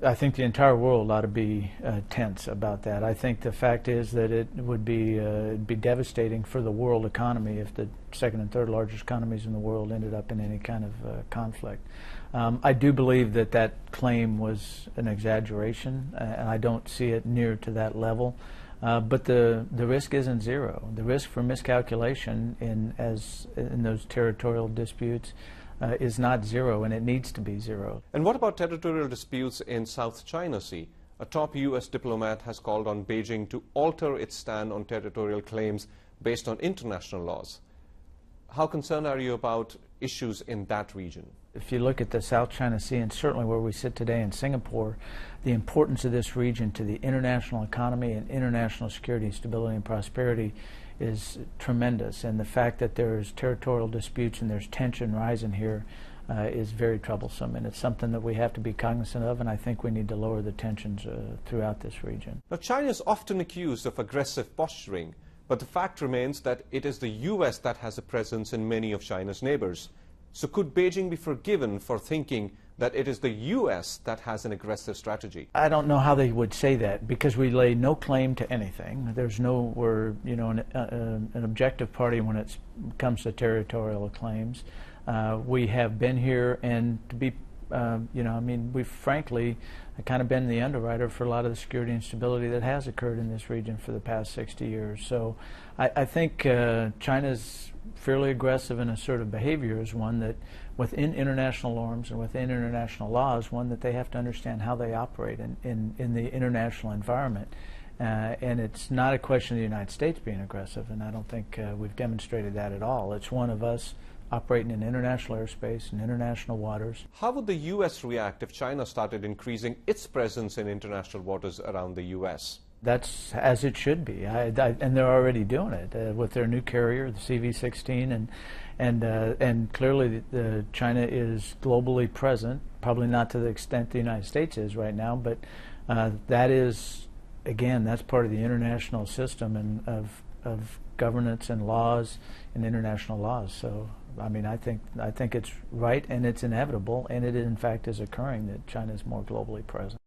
I think the entire world ought to be tense about that. I think the fact is that it would be devastating for the world economy if the second and third largest economies in the world ended up in any kind of conflict. I do believe that that claim was an exaggeration, and I don't see it near to that level. But the risk isn't zero. The risk for miscalculation in those territorial disputes is not zero, and it needs to be zero. And what about territorial disputes in South China Sea? A top U.S. diplomat has called on Beijing to alter its stand on territorial claims based on international laws. How concerned are you about issues in that region? If you look at the South China Sea, and certainly where we sit today in Singapore, the importance of this region to the international economy and international security, stability, and prosperity is tremendous. And the fact that there's territorial disputes and there's tension rising here is very troublesome. And it's something that we have to be cognizant of, and I think we need to lower the tensions throughout this region. Now, China is often accused of aggressive posturing, but the fact remains that it is the U.S. that has a presence in many of China's neighbors. So could Beijing be forgiven for thinking that it is the U.S. that has an aggressive strategy? I don't know how they would say that, because we lay no claim to anything. We're an objective party when it comes to territorial claims. We have been here, and to be, we've frankly kind of been the underwriter for a lot of the security and stability that has occurred in this region for the past 60 years. So I think China's fairly aggressive and assertive behavior is one that, within international norms and within international laws, one that they have to understand how they operate in the international environment. And it's not a question of the United States being aggressive, and I don't think we've demonstrated that at all. It's one of us operating in international airspace and international waters. How would the U.S. react if China started increasing its presence in international waters around the U.S.? That's as it should be, and they're already doing it with their new carrier, the CV-16, and clearly China is globally present, probably not to the extent the United States is right now, but that is, again, that's part of the international system and of governance and laws and international laws. So, I mean, I think it's right and it's inevitable, and it in fact is occurring that China is more globally present.